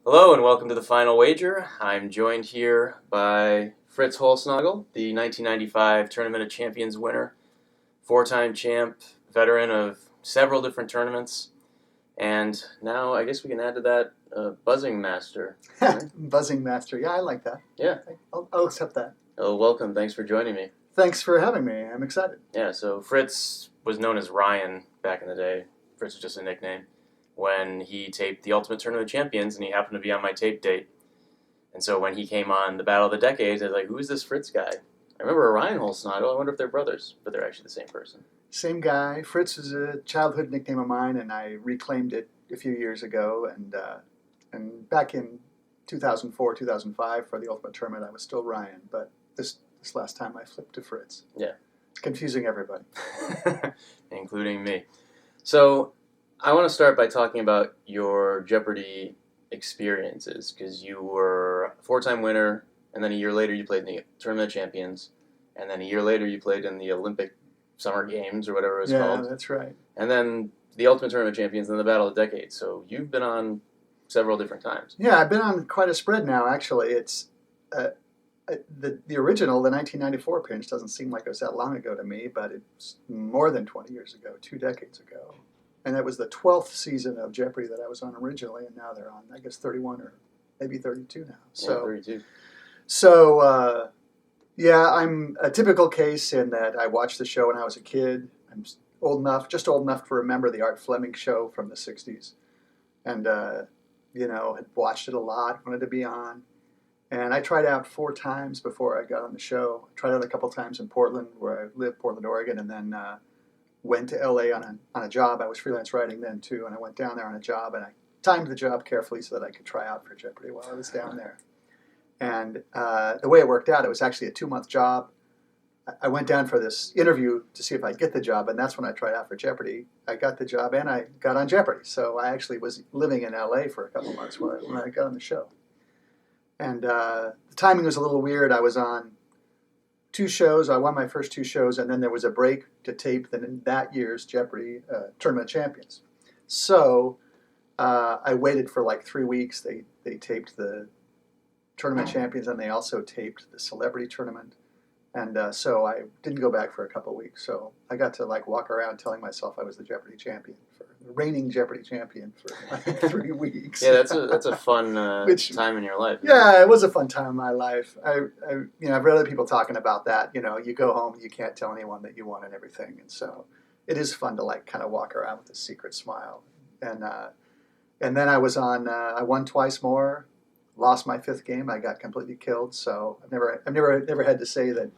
Hello and welcome to the Final Wager. I'm joined here by Fritz Holznagel, the 1995 Tournament of Champions winner, four-time champ, veteran of several different tournaments, and now I guess we can add to that buzzing master. Right? Buzzing master. Yeah, I like that. Yeah. I'll accept that. Oh, welcome. Thanks for joining me. Thanks for having me. I'm excited. Yeah, so Fritz was known as Ryan back in the day. Fritz was just a nickname. When he taped the Ultimate Tournament of Champions, and he happened to be on my tape date. And so when he came on the Battle of the Decades, I was like, who is this Fritz guy? I remember Orion Holznagel. I wonder if they're brothers, but they're actually the same person. Same guy. Fritz is a childhood nickname of mine, and I reclaimed it a few years ago. And back in 2004, 2005 for the Ultimate Tournament, I was still Ryan. But this last time I flipped to Fritz. Yeah. It's confusing everybody. Including me. So I want to start by talking about your Jeopardy experiences, because you were a four-time winner, and then a year later you played in the Tournament of Champions, and then a year later you played in the Olympic Summer Games, or whatever it was called. Yeah, that's right. And then the Ultimate Tournament of Champions, and then the Battle of the Decades. So you've been on several different times. Yeah, I've been on quite a spread now, actually. It's the original, the 1994 appearance, doesn't seem like it was that long ago to me, but it's more than 20 years ago, 2 decades ago. And that was the 12th season of Jeopardy that I was on originally, and now they're on, I guess, 31 or maybe 32 now. So, yeah, 32. So, yeah, I'm a typical case in that I watched the show when I was a kid. I'm just old enough to remember the Art Fleming show from the 60s. And, had watched it a lot, wanted to be on. And I tried out 4 times before I got on the show. I tried out a couple times in Portland, where I live, Portland, Oregon, and then went to LA on a job. I was freelance writing then too, and I went down there on a job, and I timed the job carefully so that I could try out for Jeopardy while I was down there. And the way it worked out, it was actually a 2-month job. I went down for this interview to see if I'd get the job, and that's when I tried out for Jeopardy. I got the job, and I got on Jeopardy. So I actually was living in LA for a couple months when I got on the show. And the timing was a little weird. I was on 2 shows. I won my first 2 shows, and then there was a break to tape that year's Jeopardy Tournament of Champions. So I waited for like 3 weeks. They taped the Tournament of Champions, and they also taped the Celebrity Tournament. And so I didn't go back for a couple of weeks. So I got to walk around telling myself I was the Jeopardy champion, the reigning Jeopardy champion for 3 weeks. Yeah, that's a fun time in your life. Yeah, it was a fun time in my life. I've read other people talking about that. You go home, you can't tell anyone that you won and everything, and so it is fun to kind of walk around with a secret smile. And then I was on. I won twice more. Lost my 5th game. I got completely killed. So I've never had to say that.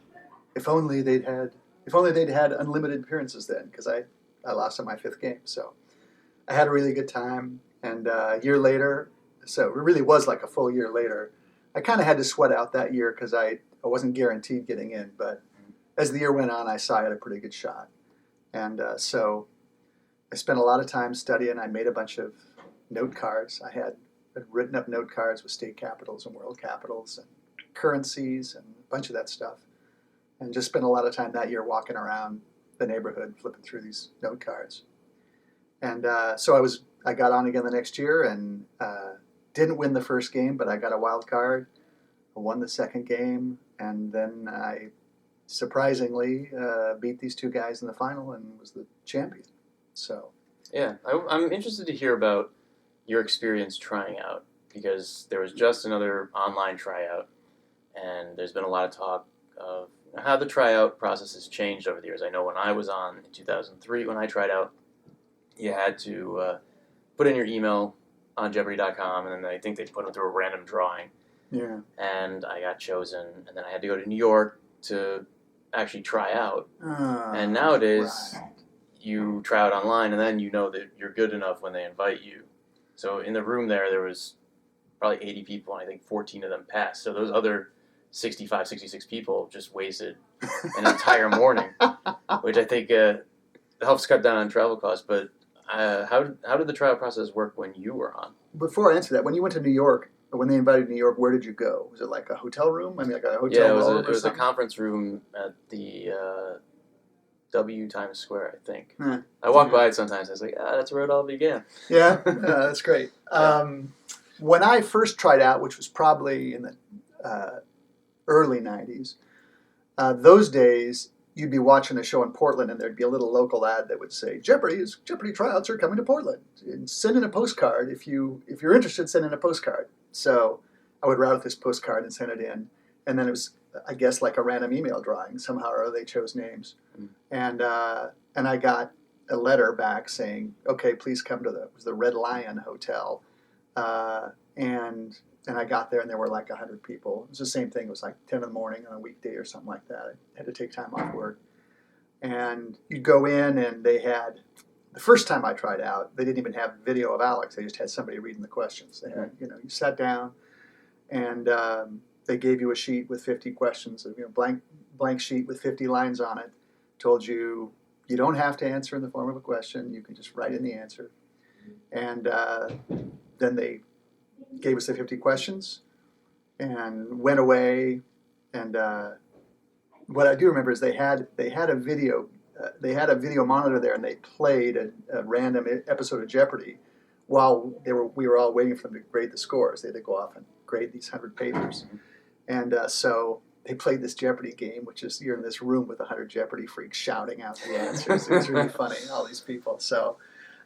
If only they'd had unlimited appearances then, because I lost on my 5th game. So I had a really good time. And a year later, so it really was like a full year later, I kind of had to sweat out that year because I wasn't guaranteed getting in. But as the year went on, I saw I had a pretty good shot. And so I spent a lot of time studying. I made a bunch of note cards. I had written up note cards with state capitals and world capitals and currencies and a bunch of that stuff. And just spent a lot of time that year walking around the neighborhood, flipping through these note cards. And so I got on again the next year and didn't win the first game, but I got a wild card. I won the second game, and then I surprisingly beat these 2 guys in the final and was the champion. So yeah, I'm interested to hear about your experience trying out, because there was just another online tryout, and there's been a lot of talk of how the tryout process has changed over the years. I know when I was on in 2003, when I tried out, you had to put in your email on Jeopardy.com, and then I think they put them through a random drawing. Yeah. And I got chosen, and then I had to go to New York to actually try out. And nowadays, right. You try out online, and then you know that you're good enough when they invite you. So in the room there was probably 80 people, and I think 14 of them passed. So those other 65, 66 people just wasted an entire morning, which I think helps cut down on travel costs. But how did the trial process work when you were on? Before I answer that, when you went to New York, when they invited you to New York, where did you go? Was it like a hotel room? I mean, like a hotel Yeah, room? it was a conference room at the W Times Square, I think. I walk by it sometimes. I was like, that's where it all began. Yeah, that's great. Yeah. when I first tried out, which was probably in the early 90s, those days you'd be watching a show in Portland and there'd be a little local ad that would say, Jeopardy tryouts are coming to Portland. And send in a postcard if you're interested, send in a postcard. So I would route this postcard and send it in. And then it was, I guess, like a random email drawing. Somehow or other they chose names. And I got a letter back saying, okay, please come to the Red Lion Hotel. And I got there and there were like 100 people. It was the same thing. It was like 10 in the morning on a weekday or something like that. I had to take time off work. And you'd go in and they had, the first time I tried out, they didn't even have video of Alex. They just had somebody reading the questions. They had, you sat down and they gave you a sheet with 50 questions, blank sheet with 50 lines on it. Told you don't have to answer in the form of a question. You can just write in the answer. And then they gave us the 50 questions and went away. And what I do remember is they had a video monitor there, and they played a random episode of Jeopardy while we were all waiting for them to grade the scores. They had to go off and grade these 100 papers. And so they played this Jeopardy game, which is you're in this room with 100 Jeopardy freaks shouting out the answers. It was really funny, all these people. So,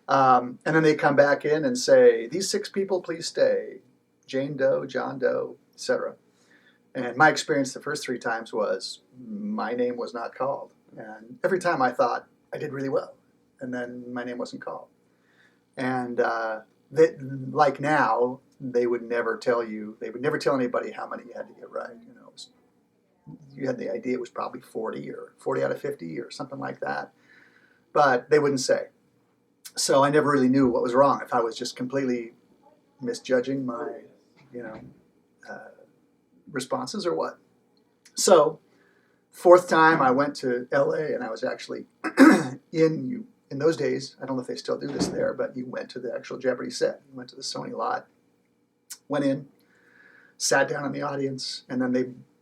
and then they come back in and say, these 6 people, please stay. Jane Doe, John Doe, etc. And my experience the first 3 times was my name was not called. And every time I thought I did really well. And then my name wasn't called. And like now, they would never tell anybody how many you had to get right. You had the idea it was probably 40 out of 50 or something like that. But they wouldn't say. So I never really knew what was wrong, if I was just completely misjudging my, responses or what. So 4th time I went to LA, and I was actually in those days, I don't know if they still do this there, but you went to the actual Jeopardy set. You went to the Sony lot, went in, sat down in the audience, and then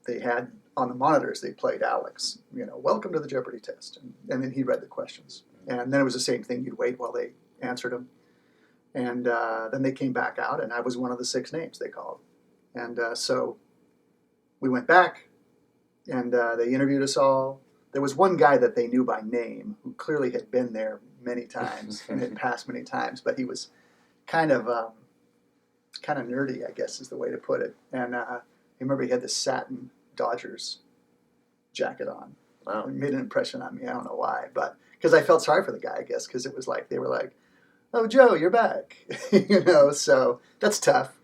they had on the monitors, they played Alex, welcome to the Jeopardy test. And then he read the questions. And then it was the same thing. You'd wait while they answered them. And then they came back out, and I was one of the 6 names they called. And so we went back, and they interviewed us all. There was one guy that they knew by name who clearly had been there many times and had passed many times, but he was kind of nerdy, I guess is the way to put it. And I remember he had this satin Dodgers jacket on. Wow. It made an impression on me. I don't know why, but because I felt sorry for the guy, I guess, because it was like they were like, "Oh, Joe, you're back," So that's tough.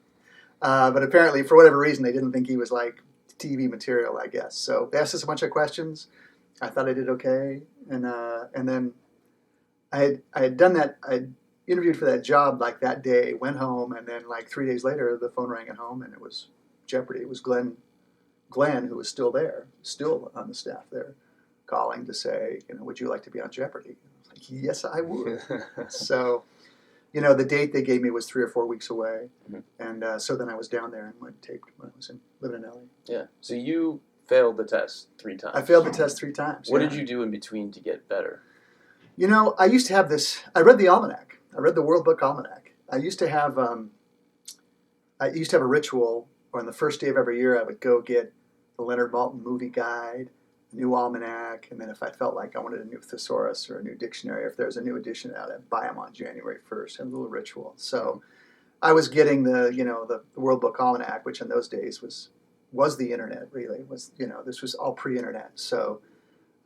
But apparently, for whatever reason, they didn't think he was like TV material, I guess. So they asked us a bunch of questions. I thought I did okay, and then I had done that. I interviewed for that job like that day, went home, and then like 3 days later, the phone rang at home, and it was Jeopardy. It was Glenn, who was still there, still on the staff there, calling to say, would you like to be on Jeopardy? I was like, yes, I would. So, the date they gave me was 3 or 4 weeks away, and so then I was down there and went taped when I was living in LA. Yeah. So you failed the test 3 times. I failed the test 3 times. What did you do in between to get better? I used to have this. I read the almanac. I read the World Book Almanac. I used to have a ritual where on the first day of every year I would go get the Leonard Maltin movie guide, a new almanac, and then if I felt like I wanted a new thesaurus or a new dictionary, if there's a new edition out, I'd buy them on January 1st. Had a little ritual. So I was getting the World Book Almanac, which in those days was the internet. Really this was all pre-internet. So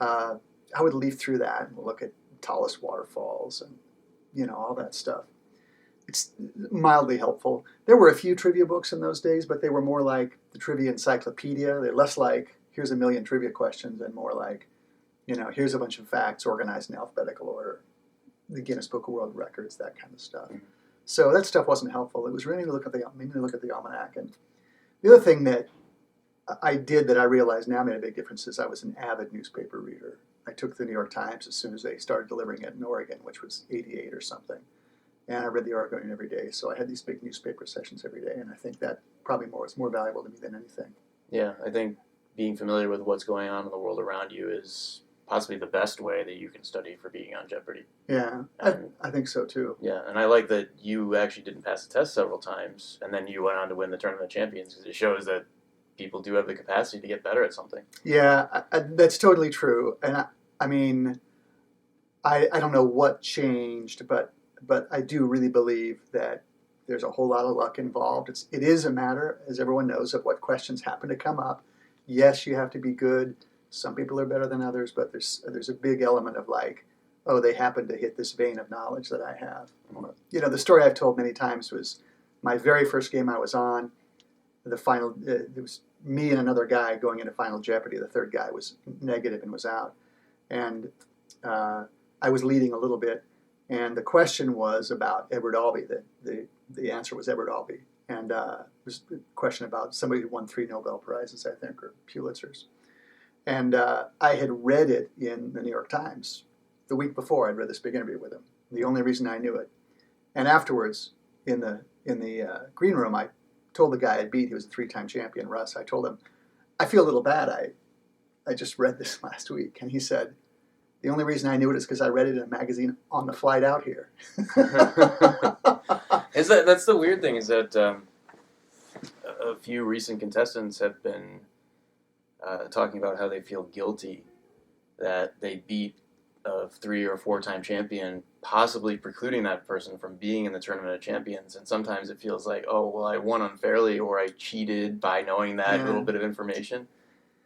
I would leaf through that and look at tallest waterfalls and all that stuff. It's mildly helpful. There were a few trivia books in those days, but they were more like the Trivia Encyclopedia. They're less like, here's a million trivia questions, and more like, here's a bunch of facts organized in alphabetical order. The Guinness Book of World Records, that kind of stuff. Mm-hmm. So that stuff wasn't helpful. It was really made me look at the almanac. And the other thing that I did that I realize now made a big difference is I was an avid newspaper reader. I took the New York Times as soon as they started delivering it in Oregon, which was 88 or something. And I read the Oregonian every day. So I had these big newspaper sessions every day. And I think that probably was more valuable to me than anything. Yeah, I think being familiar with what's going on in the world around you is possibly the best way that you can study for being on Jeopardy. Yeah, And I think so too. yeah, and I like that you actually didn't pass the test several times, and then you went on to win the Tournament of Champions, because it shows that people do have the capacity to get better at something. Yeah, that's totally true. And I mean, I don't know what changed, but I do really believe that there's a whole lot of luck involved. It is a matter, as everyone knows, of what questions happen to come up. Yes, you have to be good. Some people are better than others, but there's a big element of like, oh, they happen to hit this vein of knowledge that I have. You know, the story I've told many times was my very first game I was on. The final, it was me and another guy going into Final Jeopardy. The third guy was negative and was out, and I was leading a little bit. And the question was about Edward Albee. The answer was Edward Albee. And it was a question about somebody who won 3 Nobel Prizes, I think, or Pulitzers. And I had read it in the New York Times the week before. I'd read this big interview with him. The only reason I knew it. And afterwards, in the green room, I told the guy I beat, he was a 3-time champion, Russ. I told him, I feel a little bad. I just read this last week. And he said, the only reason I knew it is because I read it in a magazine on the flight out here. That's the weird thing, is that a few recent contestants have been talking about how they feel guilty that they beat a 3 or 4-time champion, possibly precluding that person from being in the Tournament of Champions. And sometimes it feels like, oh, well, I won unfairly, or I cheated by knowing that little bit of information.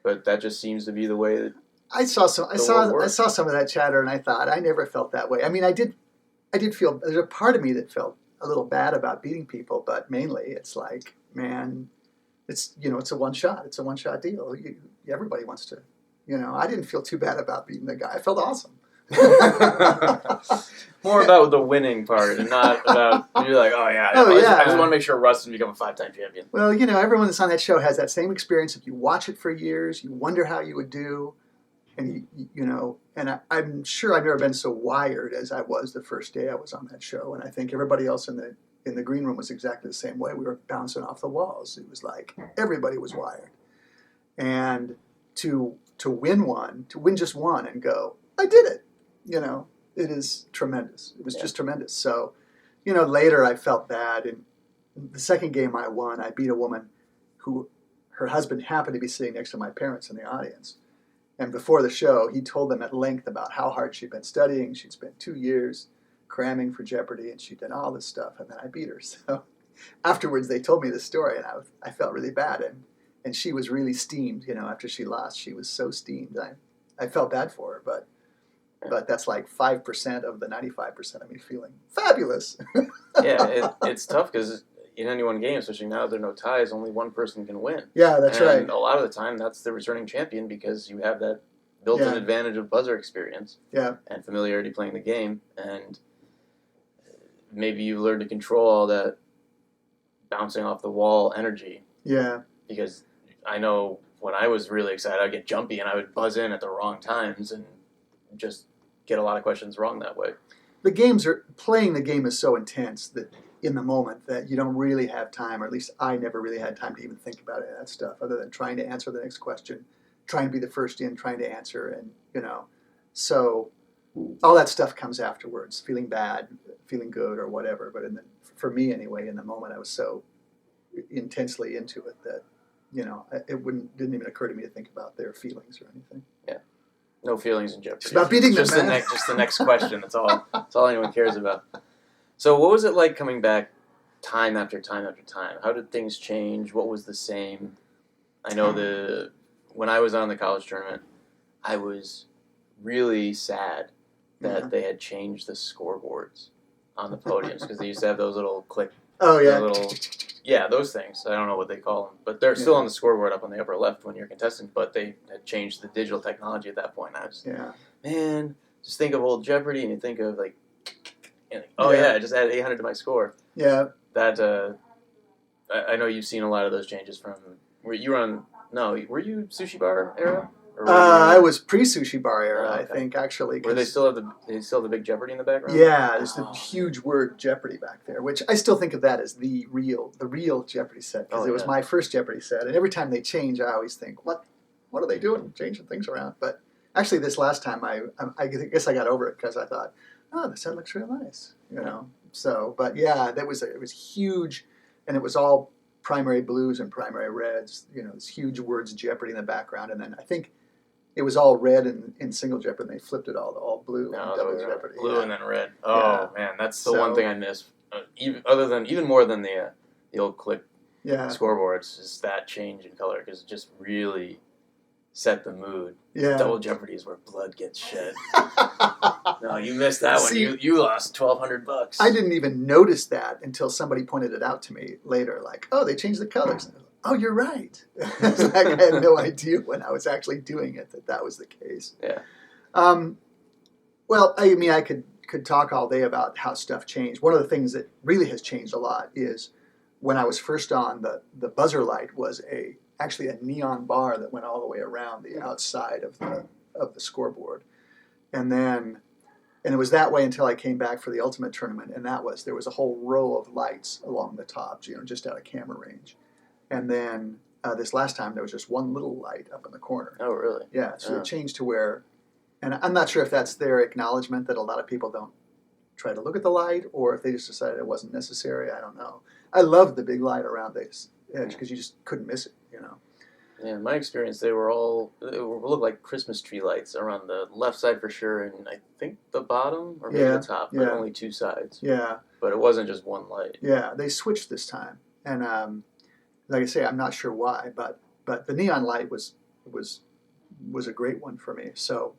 But that just seems to be the way that I saw some of that chatter, and I thought, I never felt that way. I mean, I did feel, there's a part of me that felt a little bad about beating people, but mainly it's like, man, it's a one shot. It's a one shot deal. Everybody wants to, I didn't feel too bad about beating the guy. I felt awesome. More about the winning part, and not about, you're like, I just want to make sure Russ doesn't become a 5-time champion. Well, everyone that's on that show has that same experience. If you watch it for years, you wonder how you would do. And, and I'm sure I've never been so wired as I was the first day I was on that show. And I think everybody else in the green room was exactly the same way. We were bouncing off the walls. It was like everybody was wired. And to win just one and go, I did it. It is tremendous. It was just tremendous. So, later I felt bad. And the second game I won, I beat a woman who, her husband happened to be sitting next to my parents in the audience. And before the show, he told them at length about how hard she'd been studying. She'd spent 2 years cramming for Jeopardy, and she'd done all this stuff, and then I beat her. So afterwards, they told me the story, and I felt really bad. And she was really steamed, after she lost. She was so steamed. I felt bad for her, but that's like 5% of the 95% of me feeling fabulous. It's tough, because in any one game, especially now there are no ties, only one person can win. Yeah, that's right. And a lot of the time, that's the returning champion, because you have that built-in advantage of buzzer experience and familiarity playing the game, and maybe you learn to control all that bouncing off the wall energy. Yeah. Because I know when I was really excited, I'd get jumpy, and I would buzz in at the wrong times and just get a lot of questions wrong that way. Playing the game is so intense that in the moment that you don't really have time, or at least I never really had time to even think about any of that stuff, other than trying to answer the next question, trying to be the first in, trying to answer, and so all that stuff comes afterwards, feeling bad, feeling good, or whatever. But for me anyway, in the moment, I was so intensely into it that it didn't even occur to me to think about their feelings or anything. Yeah, no feelings in Jeopardy. It's about beating them, man. Just the next question. That's all. That's all anyone cares about. So what was it like coming back time after time after time? How did things change? What was the same? I know when I was on the college tournament, I was really sad that they had changed the scoreboards on the podiums, because they used to have those little click. Oh, yeah. Those things. I don't know what they call them, but they're still on the scoreboard up on the upper left when you're contestant, but they had changed the digital technology at that point. I was, man, just think of old Jeopardy, and you think of like, I just added 800 to my score. Yeah. That, I know you've seen a lot of those changes from, were you Sushi Bar era? I was pre-Sushi Bar era, I think, actually. Where they still have the big Jeopardy in the background? Yeah, there's the huge word Jeopardy back there, which I still think of that as the real Jeopardy set, because it was my first Jeopardy set, and every time they change, I always think, what are they doing, changing things around? But Actually, this last time, I guess I got over it because I thought, oh, the set looks real nice, So, but yeah, it was huge, and it was all primary blues and primary reds. This huge words Jeopardy in the background, and then I think it was all red in single Jeopardy, and they flipped it all blue No, in double Jeopardy. blue and then red. Oh man, that's the one thing I miss. Even more than the old click scoreboards, is that change in color because it just really set the mood. Yeah. Double Jeopardy is where blood gets shed. No, you missed that one. You lost $1,200. I didn't even notice that until somebody pointed it out to me later. Like, oh, they changed the colors. And I was like, oh, you're right. It's like I had no idea when I was actually doing it that was the case. Yeah. Well, I mean, I could talk all day about how stuff changed. One of the things that really has changed a lot is when I was first on, the buzzer light was actually a neon bar that went all the way around the outside of the scoreboard, and it was that way until I came back for the ultimate tournament, and there was a whole row of lights along the top, just out of camera range, and then this last time there was just one little light up in the corner. Oh, really? Yeah. So it changed to where, and I'm not sure if that's their acknowledgement that a lot of people don't try to look at the light, or if they just decided it wasn't necessary. I don't know. I loved the big light around this edge because you just couldn't miss it. Yeah, in my experience, they looked like Christmas tree lights around the left side for sure, and I think the bottom or maybe the top, but only two sides. Yeah. But it wasn't just one light. Yeah, they switched this time, and like I say, I'm not sure why, but the neon light was a great one for me. So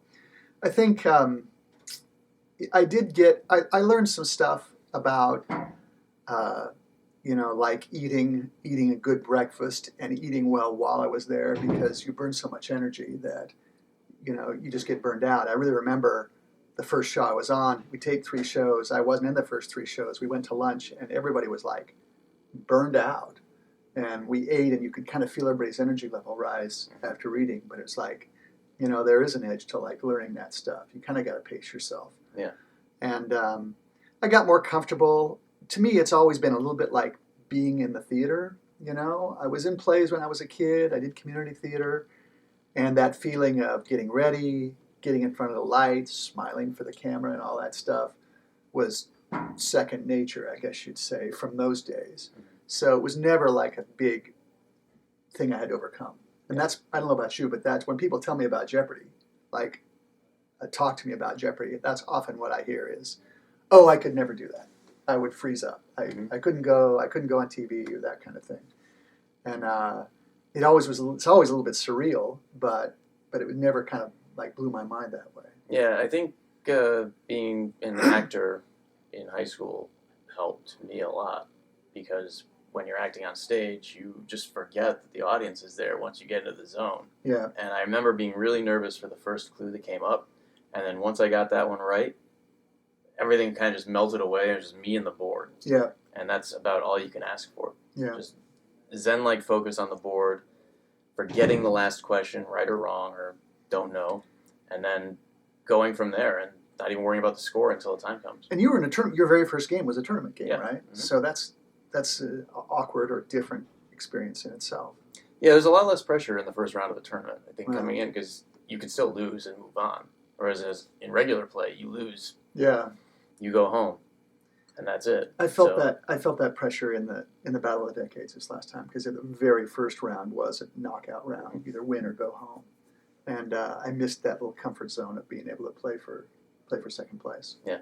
I think I learned some stuff about. Like eating a good breakfast and eating well while I was there, because you burn so much energy that, you just get burned out. I really remember the first show I was on. We taped 3 shows. I wasn't in the first 3 shows. We went to lunch and everybody was like burned out. And we ate and you could kind of feel everybody's energy level rise after reading. But it's like, there is an edge to like learning that stuff. You kind of got to pace yourself. Yeah. And I got more comfortable. To me, it's always been a little bit like being in the theater. I was in plays when I was a kid. I did community theater, and that feeling of getting ready, getting in front of the lights, smiling for the camera, and all that stuff was second nature, I guess you'd say, from those days. So it was never like a big thing I had to overcome. And that's, I don't know about you, but that's when people tell me about Jeopardy, like talk to me about Jeopardy, that's often what I hear is, oh, I could never do that. I would freeze up. I couldn't go on TV or that kind of thing. And it's always a little bit surreal, but it would never kind of like blew my mind that way. Yeah, I think being an actor in high school helped me a lot, because when you're acting on stage, you just forget that the audience is there once you get into the zone. Yeah. And I remember being really nervous for the first clue that came up, and then once I got that one right, everything kind of just melted away. It was just me and the board. Yeah. And that's about all you can ask for. Yeah. Just zen-like focus on the board, forgetting the last question, right or wrong, or don't know, and then going from there and not even worrying about the score until the time comes. And you were in a tournament. Your very first game was a tournament game, right? Mm-hmm. So that's an awkward or different experience in itself. Yeah, there's a lot less pressure in the first round of a tournament, I think, coming in, because you can still lose and move on. Whereas in regular play, you lose. Yeah. You go home, and that's it. I felt that pressure in the Battle of the Decades this last time, because the very first round was a knockout round, either win or go home, and I missed that little comfort zone of being able to play for second place. Yeah,